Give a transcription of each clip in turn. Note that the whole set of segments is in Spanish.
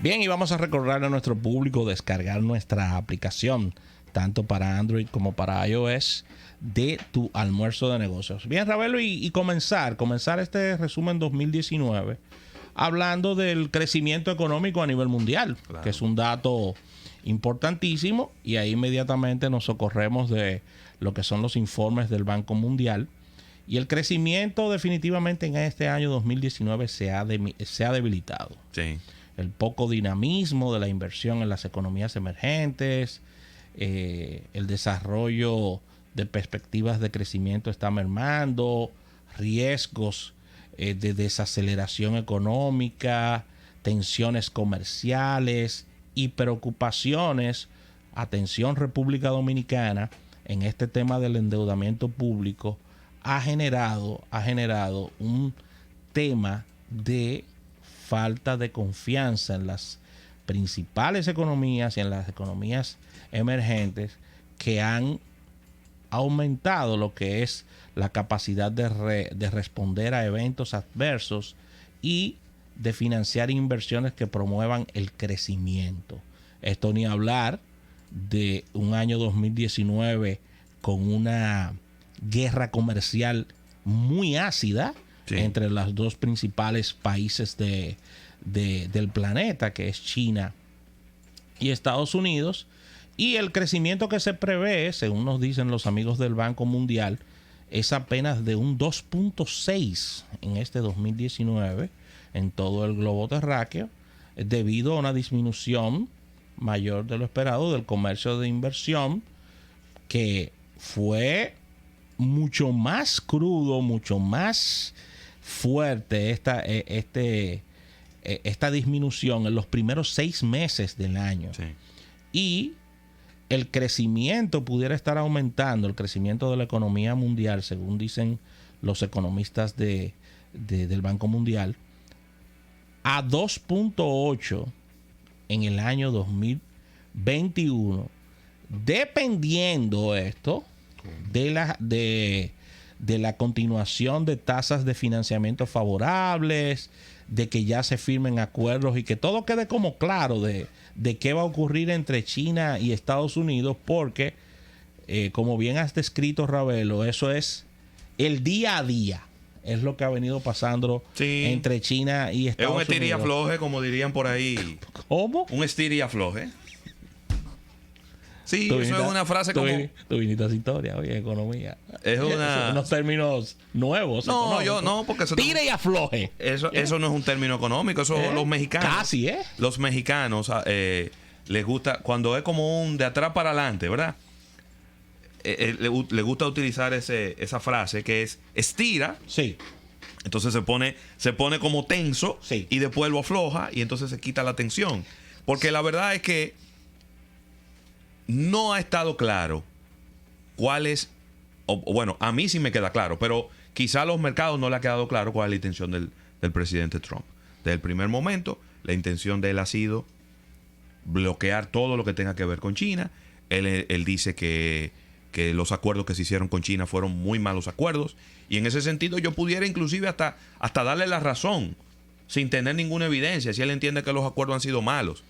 Bien, y vamos a recordarle a nuestro público descargar nuestra aplicación, tanto para Android como para iOS, de Tu Almuerzo de Negocios. Bien, Ravelo, y comenzar este resumen 2019 hablando del crecimiento económico a nivel mundial, claro, que es un dato importantísimo, y ahí inmediatamente nos socorremos de lo que son los informes del Banco Mundial. Y el crecimiento definitivamente en este año 2019 se ha debilitado. Sí. El poco dinamismo de la inversión en las economías emergentes, el desarrollo de perspectivas de crecimiento está mermando, riesgos de desaceleración económica, tensiones comerciales y preocupaciones. Atención, República Dominicana, en este tema del endeudamiento público ha generado un tema de falta de confianza en las principales economías y en las economías emergentes, que han aumentado lo que es la capacidad de responder a eventos adversos y de financiar inversiones que promuevan el crecimiento. Esto ni hablar de un año 2019 con una guerra comercial muy ácida, sí, entre los dos principales países del planeta, que es China y Estados Unidos, y el crecimiento que se prevé, según nos dicen los amigos del Banco Mundial, es apenas de un 2.6 en este 2019 en todo el globo terráqueo, debido a una disminución mayor de lo esperado del comercio de inversión, que fue mucho más crudo, mucho más fuerte esta disminución en los primeros 6 meses del año. Sí. Y el crecimiento pudiera estar aumentando, el crecimiento de la economía mundial, según dicen los economistas del Banco Mundial, a 2.8 en el año 2021, dependiendo esto de la continuación de tasas de financiamiento favorables, de que ya se firmen acuerdos y que todo quede como claro de qué va a ocurrir entre China y Estados Unidos, porque como bien has descrito, Ravelo, eso es el día a día, es lo que ha venido pasando, sí, entre China y Estados Unidos. Es un estiria floje, como dirían por ahí. ¿Cómo? Un estiria floje. Sí, eso es una frase como... Tú viniste a historia, oye, economía. Es unos términos nuevos. No, yo no, porque... Tire y afloje. Eso no es un término económico, eso los mexicanos... Casi, Los mexicanos les gusta, cuando es como un de atrás para adelante, ¿verdad? Le gusta utilizar esa frase que es estira. Sí. Entonces se pone como tenso, sí, y después lo afloja y entonces se quita la tensión. Porque la verdad es que no ha estado claro cuál es, bueno, a mí sí me queda claro, pero quizá a los mercados no le ha quedado claro cuál es la intención del presidente Trump. Desde el primer momento, la intención de él ha sido bloquear todo lo que tenga que ver con China. Él dice que los acuerdos que se hicieron con China fueron muy malos acuerdos, y en ese sentido yo pudiera inclusive hasta darle la razón sin tener ninguna evidencia, si él entiende que los acuerdos han sido malos.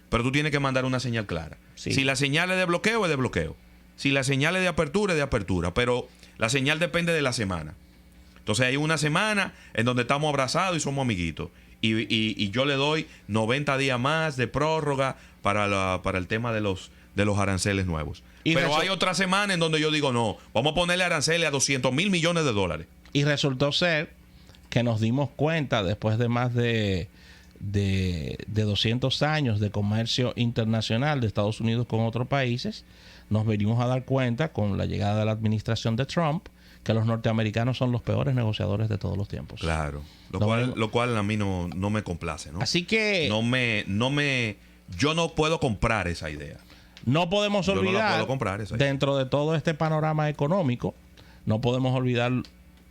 Pero tú tienes que mandar una señal clara. Sí. Si la señal es de bloqueo, es de bloqueo. Si la señal es de apertura, es de apertura. Pero la señal depende de la semana. Entonces hay una semana en donde estamos abrazados y somos amiguitos. Y yo le doy 90 días más de prórroga para el tema de los aranceles nuevos. Pero hay otra semana en donde yo digo, no, vamos a ponerle aranceles a $200 mil millones. Y resultó ser que nos dimos cuenta, después de más de 200 años de comercio internacional de Estados Unidos con otros países, nos venimos a dar cuenta con la llegada de la administración de Trump que los norteamericanos son los peores negociadores de todos los tiempos. Claro, lo cual a mí no me complace, ¿no? Así que yo no puedo comprar esa idea. No podemos olvidar, dentro de todo este panorama económico, no podemos olvidar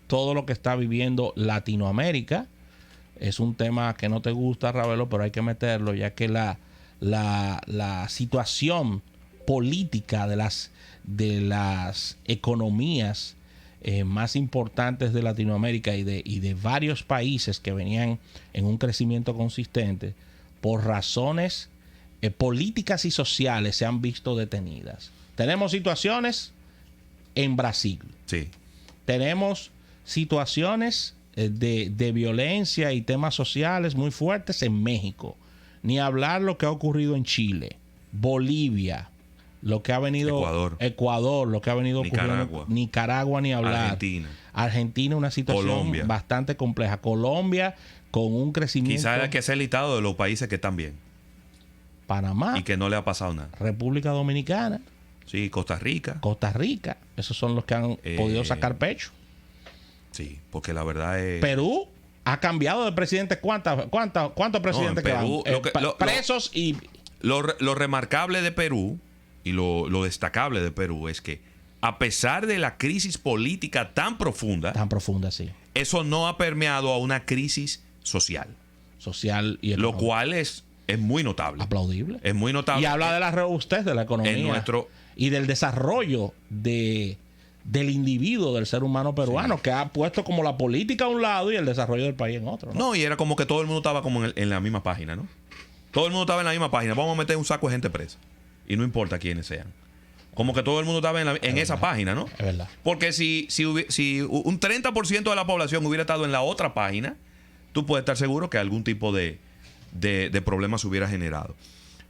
todo lo que está viviendo Latinoamérica. Es un tema que no te gusta, Ravelo, pero hay que meterlo, ya que la situación política de las economías más importantes de Latinoamérica y de varios países que venían en un crecimiento consistente, por razones políticas y sociales se han visto detenidas. Tenemos situaciones en Brasil. Sí. Tenemos situaciones de violencia y temas sociales muy fuertes en México. Ni hablar lo que ha ocurrido en Chile, Bolivia, lo que ha venido Ecuador, lo que ha venido ocurriendo Nicaragua, ni hablar. Argentina, una situación Colombia, bastante compleja. Colombia con un crecimiento. Quizás hay que ser listado de los países que están bien. Panamá. Y que no le ha pasado nada. República Dominicana. Sí, Costa Rica. Esos son los que han podido sacar pecho. Sí, porque la verdad es... Perú ha cambiado de presidente. ¿Cuántos presidentes Perú, quedan? Presos y... Lo remarcable de Perú y lo destacable de Perú es que a pesar de la crisis política tan profunda, sí, eso no ha permeado a una crisis social y lo cual es muy notable. Aplaudible. Es muy notable. Y habla de la robustez de la economía y del desarrollo del individuo, del ser humano peruano, sí, que ha puesto como la política a un lado y el desarrollo del país en otro. No, y era como que todo el mundo estaba como en la misma página, ¿no? Todo el mundo estaba en la misma página. Vamos a meter un saco de gente presa. Y no importa quiénes sean. Como que todo el mundo estaba en esa página, ¿no? Es verdad. Porque si un 30% de la población hubiera estado en la otra página, tú puedes estar seguro que algún tipo de problemas se hubiera generado.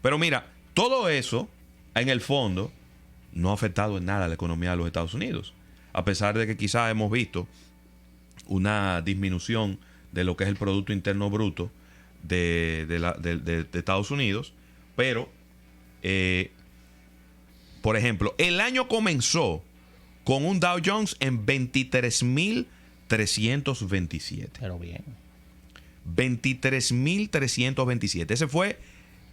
Pero mira, todo eso, en el fondo, no ha afectado en nada a la economía de los Estados Unidos. A pesar de que quizás hemos visto una disminución de lo que es el Producto Interno Bruto de Estados Unidos. Pero, por ejemplo, el año comenzó con un Dow Jones en 23.327. Pero bien. 23.327. Ese fue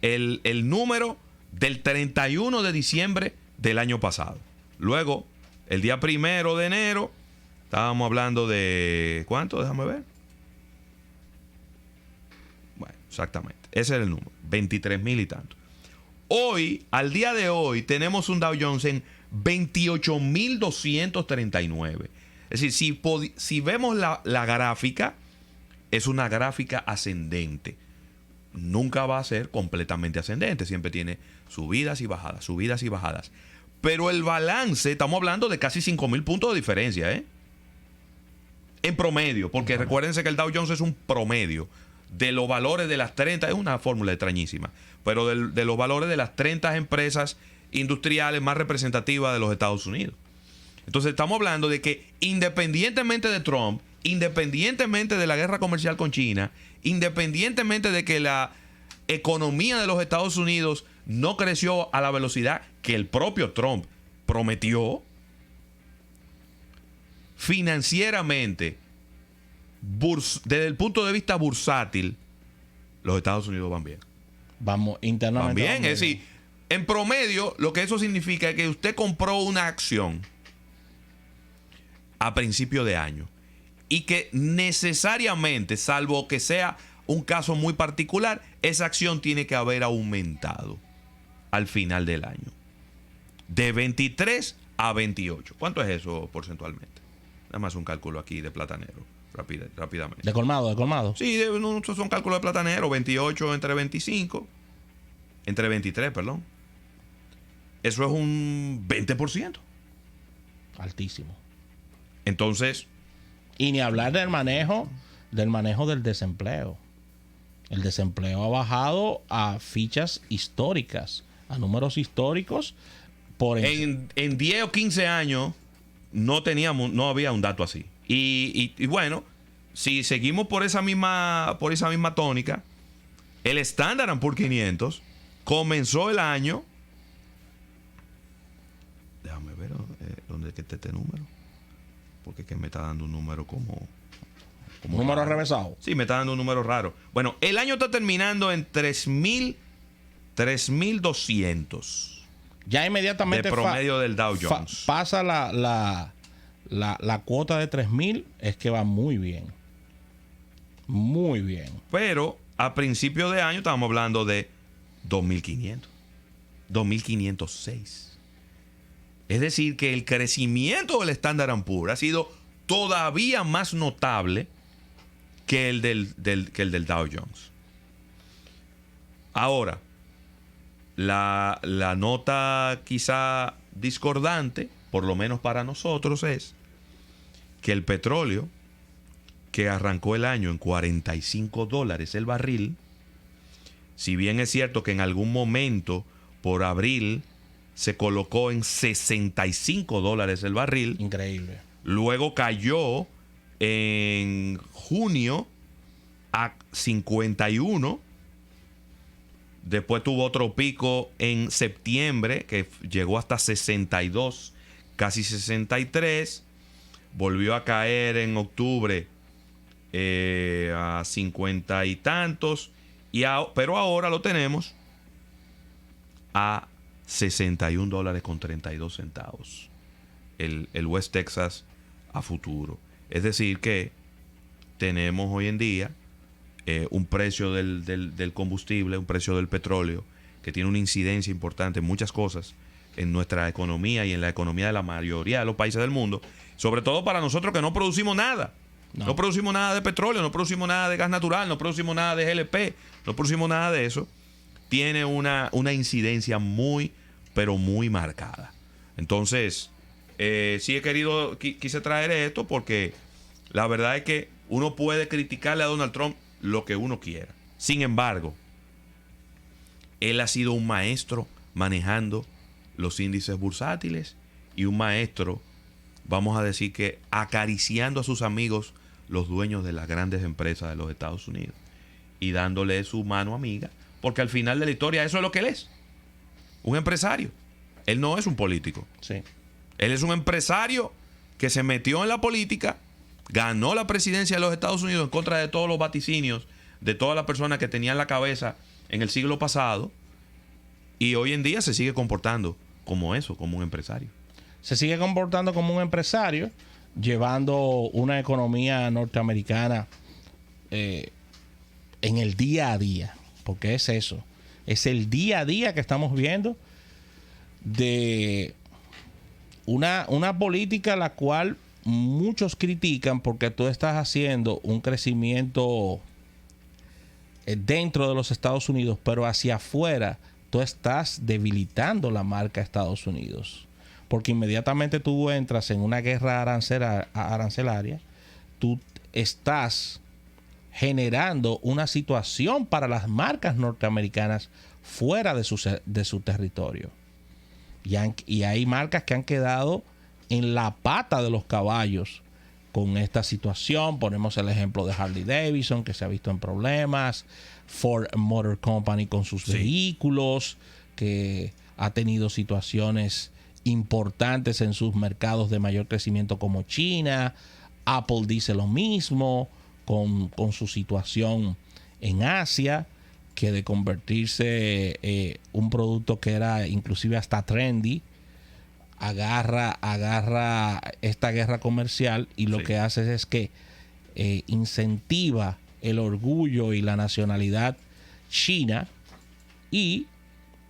el número del 31 de diciembre del año pasado. Luego, el día 1 de enero, estábamos hablando de... ¿Cuánto? Déjame ver. Bueno, exactamente. Ese es el número. 23.000 y tanto. Hoy, al día de hoy, tenemos un Dow Jones en 28.239. Es decir, si vemos la gráfica, es una gráfica ascendente. Nunca va a ser completamente ascendente. Siempre tiene subidas y bajadas, subidas y bajadas. Pero el balance, estamos hablando de casi 5.000 puntos de diferencia, ¿eh? En promedio, porque recuérdense que el Dow Jones es un promedio de los valores de las 30, es una fórmula extrañísima, pero de los valores de las 30 empresas industriales más representativas de los Estados Unidos. Entonces estamos hablando de que independientemente de Trump, independientemente de la guerra comercial con China, independientemente de que la economía de los Estados Unidos no creció a la velocidad que el propio Trump prometió, financieramente, desde el punto de vista bursátil, los Estados Unidos van bien. Vamos internamente. Van bien, es decir, en promedio, lo que eso significa es que usted compró una acción a principio de año y que necesariamente, salvo que sea un caso muy particular, esa acción tiene que haber aumentado al final del año. De 23 a 28. ¿Cuánto es eso porcentualmente? Nada más un cálculo aquí de platanero. Rápidamente. ¿De colmado? Sí, son cálculos de platanero. 28 entre 25. Entre 23, perdón. Eso es un 20%. Altísimo. Entonces... Y ni hablar del manejo del desempleo. El desempleo ha bajado a fichas históricas, a números históricos. En 10 o 15 años no había un dato así. Y bueno, si seguimos por esa misma tónica, el Standard & Poor's 500 comenzó el año... Déjame ver dónde es que está este número. Porque es que me está dando un número como número revesado. Sí, me está dando un número raro. Bueno, el año está terminando en 3.200. Ya inmediatamente de promedio del Dow Jones. Pasa la cuota de 3.000, es que va muy bien. Muy bien. Pero a principio de año estábamos hablando de 2.500. 2.506. Es decir, que el crecimiento del Standard & Poor's ha sido todavía más notable que el del Dow Jones. Ahora, la nota quizá discordante, por lo menos para nosotros, es que el petróleo, que arrancó el año en $45 el barril, si bien es cierto que en algún momento por abril se colocó en $65 el barril. Increíble. Luego cayó en junio a 51. Después tuvo otro pico en septiembre que llegó hasta 62, casi 63. Volvió a caer en octubre a 50 y tantos. Pero ahora lo tenemos a $61.32 el West Texas a futuro. Es decir que tenemos hoy en día un precio del combustible, un precio del petróleo que tiene una incidencia importante en muchas cosas en nuestra economía y en la economía de la mayoría de los países del mundo, sobre todo para nosotros que no producimos nada. No producimos nada de petróleo, no producimos nada de gas natural, no producimos nada de GLP, no producimos nada de eso. Tiene una incidencia muy, pero muy marcada. Entonces, sí quise traer esto porque la verdad es que uno puede criticarle a Donald Trump lo que uno quiera. Sin embargo, él ha sido un maestro manejando los índices bursátiles y un maestro, vamos a decir que acariciando a sus amigos, los dueños de las grandes empresas de los Estados Unidos, y dándole su mano amiga, porque al final de la historia eso es lo que él es, un empresario. Él no es un político. Sí. Él es un empresario que se metió en la política, ganó la presidencia de los Estados Unidos en contra de todos los vaticinios de todas las personas que tenían la cabeza en el siglo pasado, y hoy en día se sigue comportando como eso, como un empresario. Se sigue comportando como un empresario, llevando una economía norteamericana en el día a día, porque es eso, es el día a día que estamos viendo de una política la cual muchos critican porque tú estás haciendo un crecimiento dentro de los Estados Unidos, pero hacia afuera tú estás debilitando la marca Estados Unidos. Porque inmediatamente tú entras en una guerra arancelaria, tú estás generando una situación para las marcas norteamericanas fuera de su territorio. Y hay marcas que han quedado en la pata de los caballos con esta situación. Ponemos el ejemplo de Harley Davidson, que se ha visto en problemas. Ford Motor Company con sus vehículos, que ha tenido situaciones importantes en sus mercados de mayor crecimiento como China. Apple dice lo mismo con su situación en Asia, que de convertirse un producto que era inclusive hasta trendy, agarra esta guerra comercial y lo que hace es que incentiva el orgullo y la nacionalidad china, y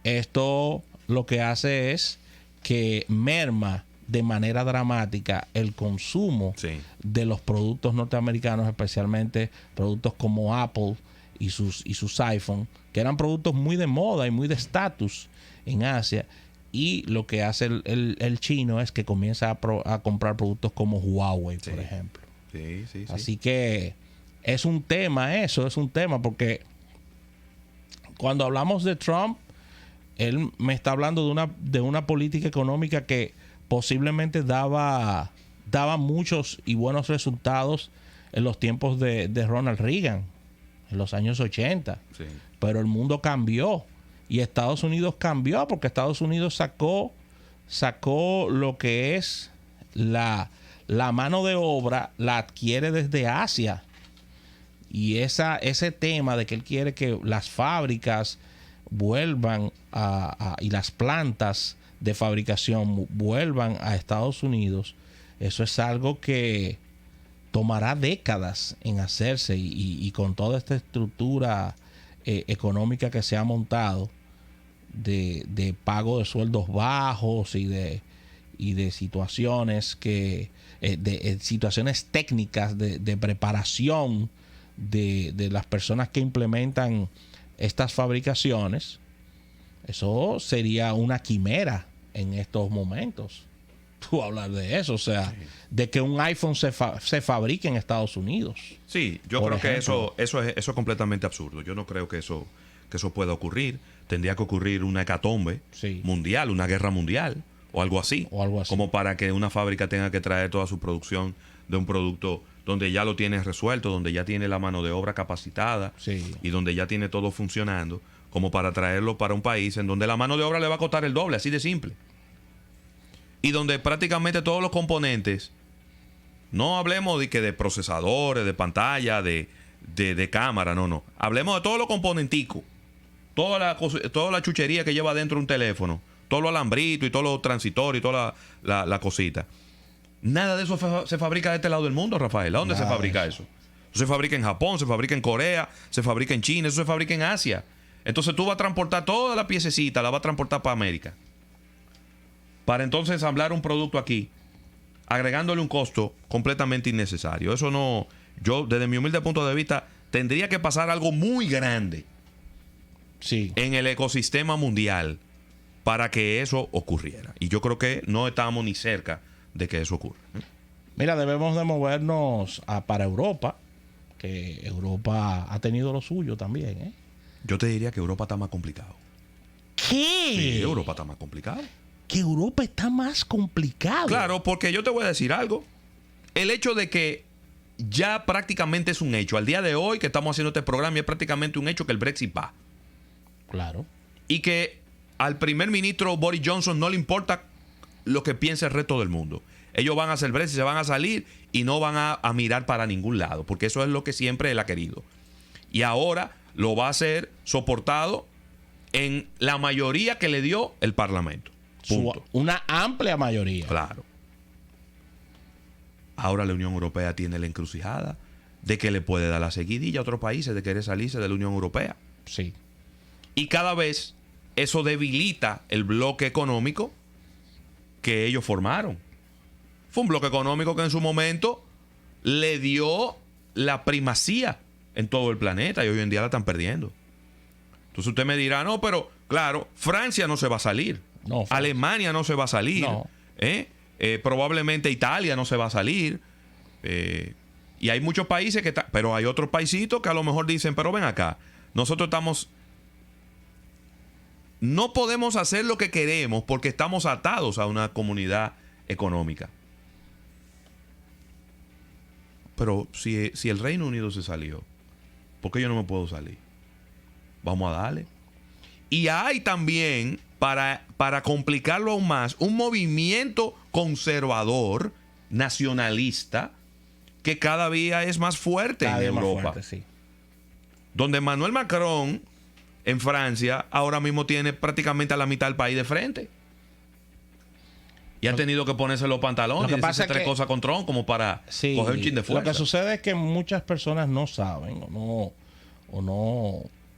esto lo que hace es que merma de manera dramática el consumo de los productos norteamericanos, especialmente productos como Apple y sus iPhone, que eran productos muy de moda y muy de estatus en Asia. Y lo que hace el chino es que comienza a comprar productos como Huawei, por ejemplo. Así que es un tema porque cuando hablamos de Trump, él me está hablando de una política económica que posiblemente daba muchos y buenos resultados en los tiempos de Ronald Reagan, en los años 80. Pero el mundo cambió y Estados Unidos cambió, porque Estados Unidos sacó lo que es la mano de obra, la adquiere desde Asia. Y ese tema de que él quiere que las fábricas vuelvan y las plantas de fabricación vuelvan a Estados Unidos, eso es algo que tomará décadas en hacerse, y con toda esta estructura económica que se ha montado de pago de sueldos bajos y de situaciones de situaciones técnicas de preparación de las personas que implementan estas fabricaciones, eso sería una quimera en estos momentos. Tú hablar de eso, o sea, sí, de que un iPhone se fabrique en Estados Unidos. Sí, yo creo que eso es completamente absurdo. Yo no creo que eso pueda ocurrir. Tendría que ocurrir una hecatombe mundial, una guerra mundial o algo así. Como para que una fábrica tenga que traer toda su producción de un producto donde ya lo tiene resuelto, donde ya tiene la mano de obra capacitada y donde ya tiene todo funcionando, como para traerlo para un país en donde la mano de obra le va a costar el doble, así de simple. Y donde prácticamente todos los componentes, no hablemos de procesadores, de pantalla, de cámara, no. Hablemos de todos los componenticos, toda la chuchería que lleva dentro un teléfono, todo lo alambrito y todo lo transitorio y toda la cosita. Nada de eso se fabrica de este lado del mundo, Rafael. ¿A dónde se fabrica eso? Se fabrica en Japón, se fabrica en Corea, se fabrica en China, eso se fabrica en Asia. Entonces tú vas a transportar toda la piececita, la vas a transportar para América, para entonces ensamblar un producto aquí, agregándole un costo completamente innecesario. Eso no, yo desde mi humilde punto de vista, tendría que pasar algo muy grande en el ecosistema mundial para que eso ocurriera. Y yo creo que no estamos ni cerca de que eso ocurra. Mira, debemos de movernos para Europa, que Europa ha tenido lo suyo también, ¿eh? Yo te diría que Europa está más complicado. ¿Qué? Sí, Europa está más complicado. Que Europa está más complicado. Claro, porque yo te voy a decir algo. El hecho de que ya prácticamente es un hecho. Al día de hoy que estamos haciendo este programa, es prácticamente un hecho que el Brexit va. Claro. Y que al primer ministro Boris Johnson no le importa lo que piense el resto del mundo. Ellos van a hacer Brexit, se van a salir y no van a mirar para ningún lado, porque eso es lo que siempre él ha querido. Y ahora lo va a hacer soportado en la mayoría que le dio el Parlamento. Una amplia mayoría. Claro. Ahora la Unión Europea tiene la encrucijada de que le puede dar la seguidilla a otros países de querer salirse de la Unión Europea. Sí. Y cada vez eso debilita el bloque económico que ellos formaron. Fue un bloque económico que en su momento le dio la primacía en todo el planeta y hoy en día la están perdiendo. Entonces usted me dirá, no, pero claro, Francia no se va a salir. No, Alemania no se va a salir. No. Probablemente Italia no se va a salir. Y hay muchos países que están, pero hay otros paisitos que a lo mejor dicen, pero ven acá, nosotros estamos, no podemos hacer lo que queremos porque estamos atados a una comunidad económica. Pero si el Reino Unido se salió, ¿por qué yo no me puedo salir? Vamos a darle. Y hay también, para complicarlo aún más, un movimiento conservador, nacionalista, que cada día es más fuerte en Europa. Más fuerte, sí. Donde Emmanuel Macron, en Francia, ahora mismo tiene prácticamente a la mitad del país de frente. Y ha tenido que ponerse los pantalones y decirse tres cosas con Trump como para coger un chin de fuerza. Lo que sucede es que muchas personas no saben o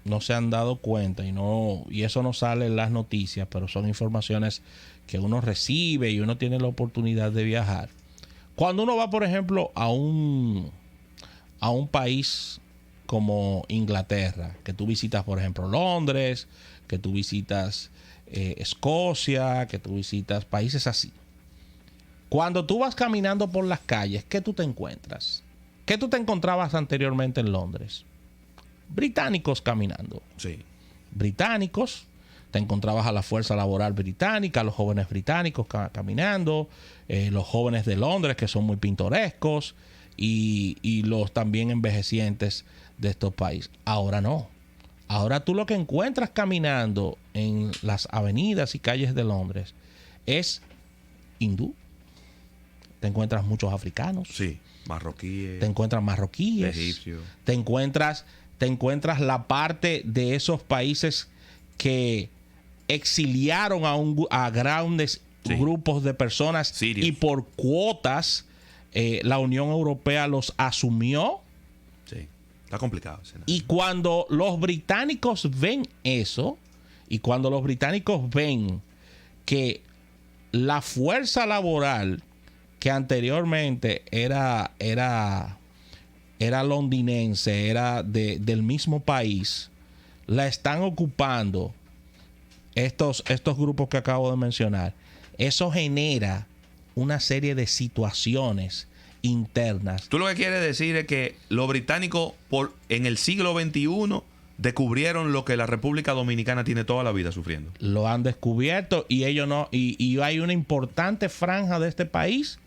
no se han dado cuenta y eso no sale en las noticias, pero son informaciones que uno recibe y uno tiene la oportunidad de viajar. Cuando uno va, por ejemplo, a un país como Inglaterra, que tú visitas, por ejemplo, Londres, que tú visitas Escocia, que tú visitas países así. Cuando tú vas caminando por las calles, ¿qué tú te encuentras? ¿Qué tú te encontrabas anteriormente en Londres? Británicos caminando. Sí. Británicos. Te encontrabas a la fuerza laboral británica, los jóvenes británicos caminando, los jóvenes de Londres que son muy pintorescos y los también envejecientes de estos países. Ahora no. Ahora tú lo que encuentras caminando en las avenidas y calles de Londres es hindú. Te encuentras muchos africanos. Sí, marroquíes. Te encuentras marroquíes. Egipcios. Te encuentras la parte de esos países que exiliaron a grandes grupos de personas Sirios. Y por cuotas la Unión Europea los asumió. Sí, está complicado. Y cuando los británicos ven eso, y cuando los británicos ven que la fuerza laboral que anteriormente era londinense, era del mismo país, la están ocupando estos grupos que acabo de mencionar, eso genera una serie de situaciones internas. Tú lo que quieres decir es que los británicos en el siglo XXI descubrieron lo que la República Dominicana tiene toda la vida sufriendo. Lo han descubierto y ellos no, y hay una importante franja de este país,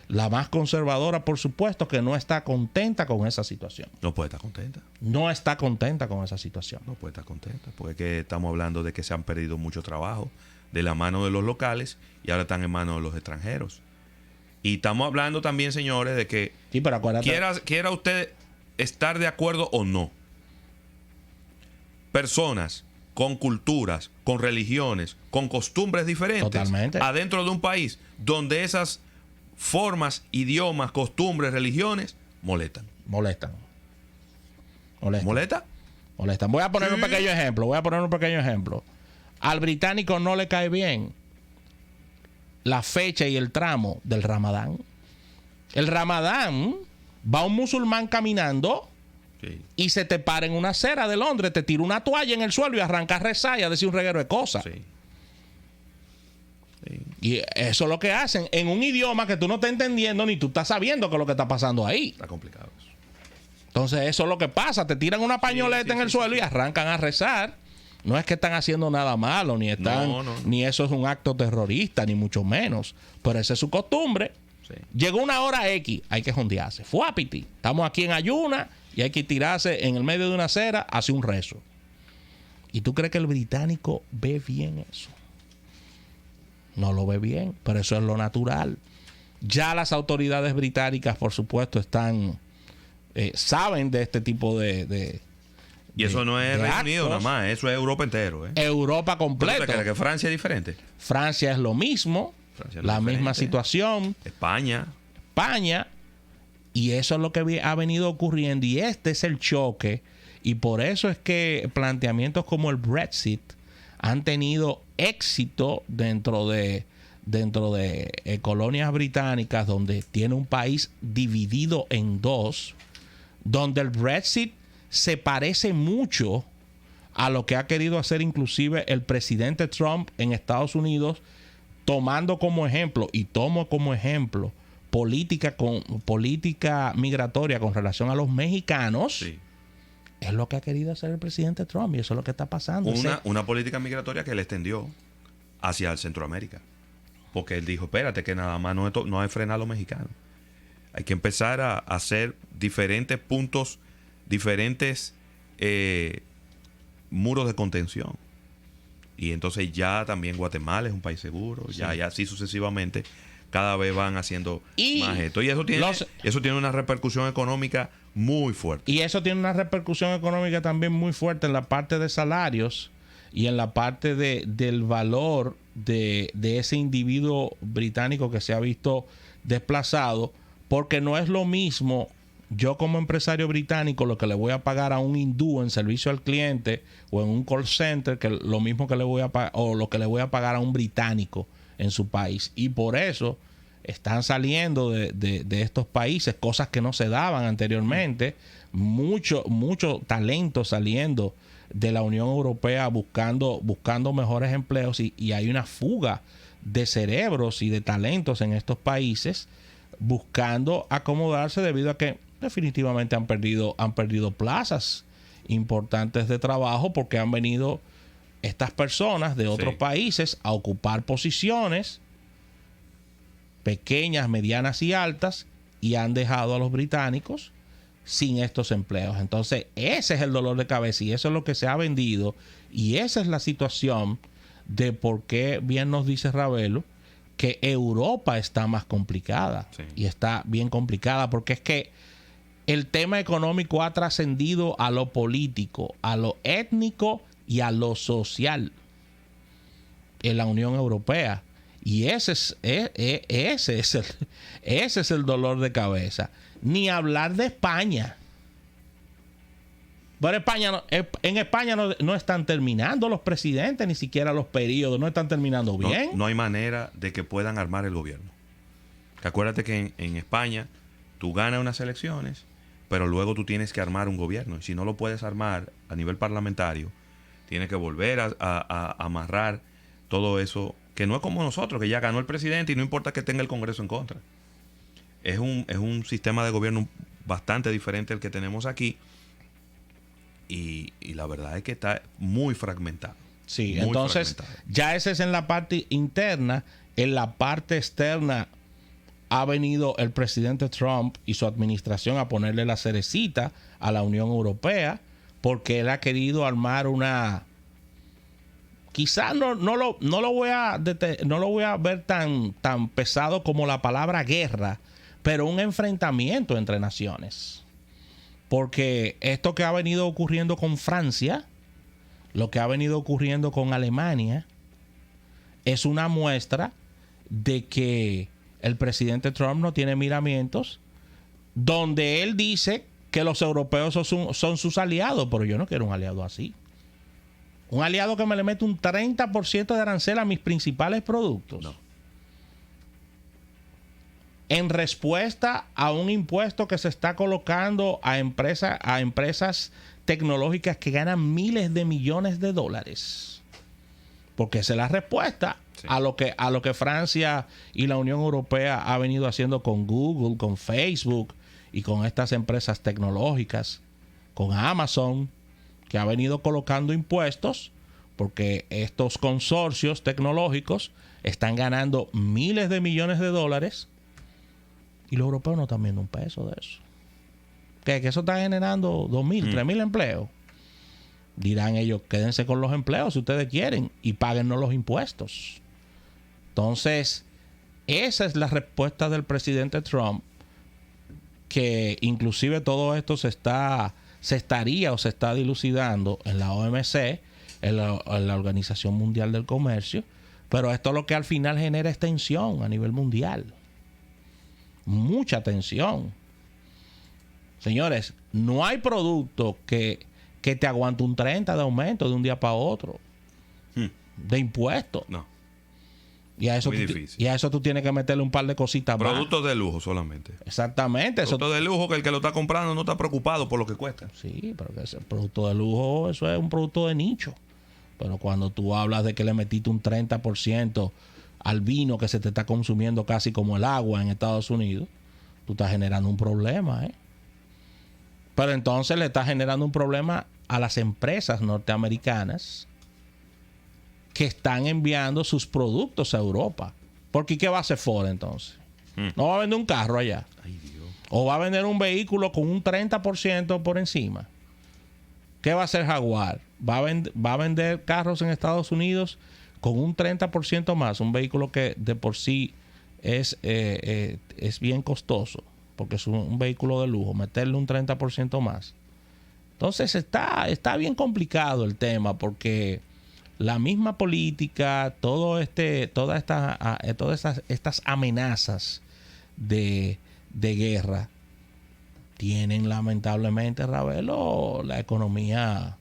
la más conservadora, por supuesto, que no está contenta con esa situación. No puede estar contenta. No está contenta con esa situación. No puede estar contenta, porque es que estamos hablando de que se han perdido mucho trabajo de la mano de los locales y ahora están en manos de los extranjeros. Y estamos hablando también, señores, de que Sí, pero acuérdate, quiera usted estar de acuerdo o no, personas con culturas, con religiones, con costumbres diferentes, Totalmente. adentro de un país donde esas formas, idiomas, costumbres, religiones molestan. molestan. ¿Molesta? Molestan. Voy a poner un pequeño ejemplo. Al británico no le cae bien la fecha y el tramo del Ramadán. El Ramadán, va un musulmán caminando Sí. y se te para en una acera de Londres, te tira una toalla en el suelo y arranca a rezar y a decir un reguero de cosas. Sí. Sí. Y eso es lo que hacen en un idioma que tú no estás entendiendo ni tú estás sabiendo qué es lo que está pasando ahí. Está complicado eso. Entonces eso es lo que pasa. Te tiran una pañoleta en el suelo y arrancan a rezar. No es que están haciendo nada malo, ni están, ni eso es un acto terrorista, ni mucho menos. Pero esa es su costumbre. Sí. Llegó una hora X, hay que jondearse. Fuapiti. Estamos aquí en ayuna y hay que tirarse en el medio de una acera hacia un rezo. ¿Y tú crees que el británico ve bien eso? No lo ve bien, pero eso es lo natural. Ya las autoridades británicas, por supuesto, saben de este tipo Y eso no es Reino Unido nada más, eso es Europa entero. Europa completa. ¿Tú te crees que Francia es diferente? Francia es lo mismo, Francia es la diferente. misma situación. España. España, y eso es lo que ha venido ocurriendo, y este es el choque, y por eso es que planteamientos como el Brexit han tenido éxito dentro de colonias británicas, donde tiene un país dividido en dos, donde el Brexit se parece mucho a lo que ha querido hacer inclusive el presidente Trump en Estados Unidos, tomando como ejemplo, y tomo como ejemplo, política migratoria con relación a los mexicanos. Sí. Es lo que ha querido hacer el presidente Trump y eso es lo que está pasando. Una política migratoria que le extendió hacia el Centroamérica. Porque él dijo, espérate, que nada más no hay frenar a los mexicanos. Hay que empezar a hacer diferentes puntos, diferentes muros de contención. Y entonces ya también Guatemala es un país seguro. Sí. Ya así sucesivamente cada vez van haciendo más esto. Y eso tiene una repercusión económica muy fuerte. Y eso tiene una repercusión económica también muy fuerte en la parte de salarios y en la parte del valor de ese individuo británico que se ha visto desplazado, porque no es lo mismo yo como empresario británico lo que le voy a pagar a un hindú en servicio al cliente o en un call center que lo mismo que le voy a pagar, o lo que le voy a pagar a un británico en su país. Y por eso están saliendo de estos países cosas que no se daban anteriormente, mucho talento saliendo de la Unión Europea buscando mejores empleos, y hay una fuga de cerebros y de talentos en estos países buscando acomodarse debido a que definitivamente han perdido plazas importantes de trabajo, porque han venido estas personas de otros países a ocupar posiciones pequeñas, medianas y altas, y han dejado a los británicos sin estos empleos. Entonces ese es el dolor de cabeza y eso es lo que se ha vendido, y esa es la situación de por qué bien nos dice Ravelo que Europa está más complicada. Y está bien complicada porque es que el tema económico ha trascendido a lo político, a lo étnico y a lo social en la Unión Europea. Y ese es el dolor de cabeza. Ni hablar de España. Pero en España no están terminando los presidentes, ni siquiera los periodos, no están terminando bien. No hay manera de que puedan armar el gobierno. Que acuérdate que en España tú ganas unas elecciones, pero luego tú tienes que armar un gobierno. Y si no lo puedes armar a nivel parlamentario, tiene que volver a amarrar todo eso, que no es como nosotros, que ya ganó el presidente y no importa que tenga el Congreso en contra. Es un sistema de gobierno bastante diferente al que tenemos aquí, y la verdad es que está muy fragmentado. Sí, muy entonces fragmentado. ya ese es en la parte interna. En la parte externa ha venido el presidente Trump y su administración a ponerle la cerecita a la Unión Europea, porque él ha querido armar una... Quizás no lo voy a ver tan pesado como la palabra guerra, pero un enfrentamiento entre naciones. Porque esto que ha venido ocurriendo con Francia, lo que ha venido ocurriendo con Alemania, es una muestra de que el presidente Trump no tiene miramientos, donde él dice que los europeos son sus aliados, pero yo no quiero un aliado así. Un aliado que me le mete un 30% de arancel a mis principales productos. No. En respuesta a un impuesto que se está colocando a empresas tecnológicas que ganan miles de millones de dólares. Porque esa es la respuesta, sí, a lo que Francia y la Unión Europea ha venido haciendo con Google, con Facebook y con estas empresas tecnológicas, con Amazon, que ha venido colocando impuestos porque estos consorcios tecnológicos están ganando miles de millones de dólares y los europeos no están viendo un peso de eso. Que eso está generando 2.000, 3.000 empleos. Dirán ellos, quédense con los empleos si ustedes quieren y páguennos los impuestos. Entonces, esa es la respuesta del presidente Trump, que inclusive todo esto se está dilucidando en la OMC, en la Organización Mundial del Comercio, pero esto lo que al final genera es tensión a nivel mundial. Mucha tensión. Señores, no hay producto que te aguante un 30 de aumento de un día para otro de impuestos. No. Y a eso tú tienes que meterle un par de cositas más. Productos de lujo solamente. Exactamente. Productos de lujo que el que lo está comprando no está preocupado por lo que cuesta. Sí, pero que ese producto de lujo, eso es un producto de nicho. Pero cuando tú hablas de que le metiste un 30% al vino que se te está consumiendo casi como el agua en Estados Unidos, tú estás generando un problema, ¿eh? Pero entonces le estás generando un problema a las empresas norteamericanas que están enviando sus productos a Europa. Porque ¿qué va a hacer Ford entonces? No va a vender un carro allá. Ay, Dios. O va a vender un vehículo con un 30% por encima. ¿Qué va a hacer Jaguar? Va a vender carros en Estados Unidos con un 30% más. Un vehículo que de por sí es bien costoso, porque es un vehículo de lujo. Meterle un 30% más. Entonces está bien complicado el tema, porque la misma política, todas estas amenazas de guerra tienen lamentablemente, Ravelo, la economía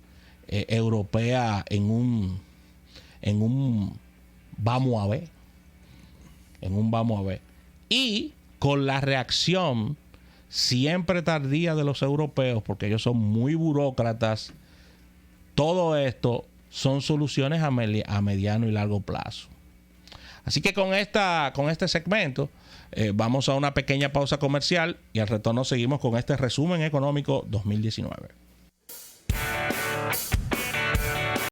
europea en un vamos a ver. En un vamos a ver. Y con la reacción siempre tardía de los europeos, porque ellos son muy burócratas, todo esto son soluciones a mediano y largo plazo. Así que con este segmento vamos a una pequeña pausa comercial y al retorno seguimos con este resumen económico 2019.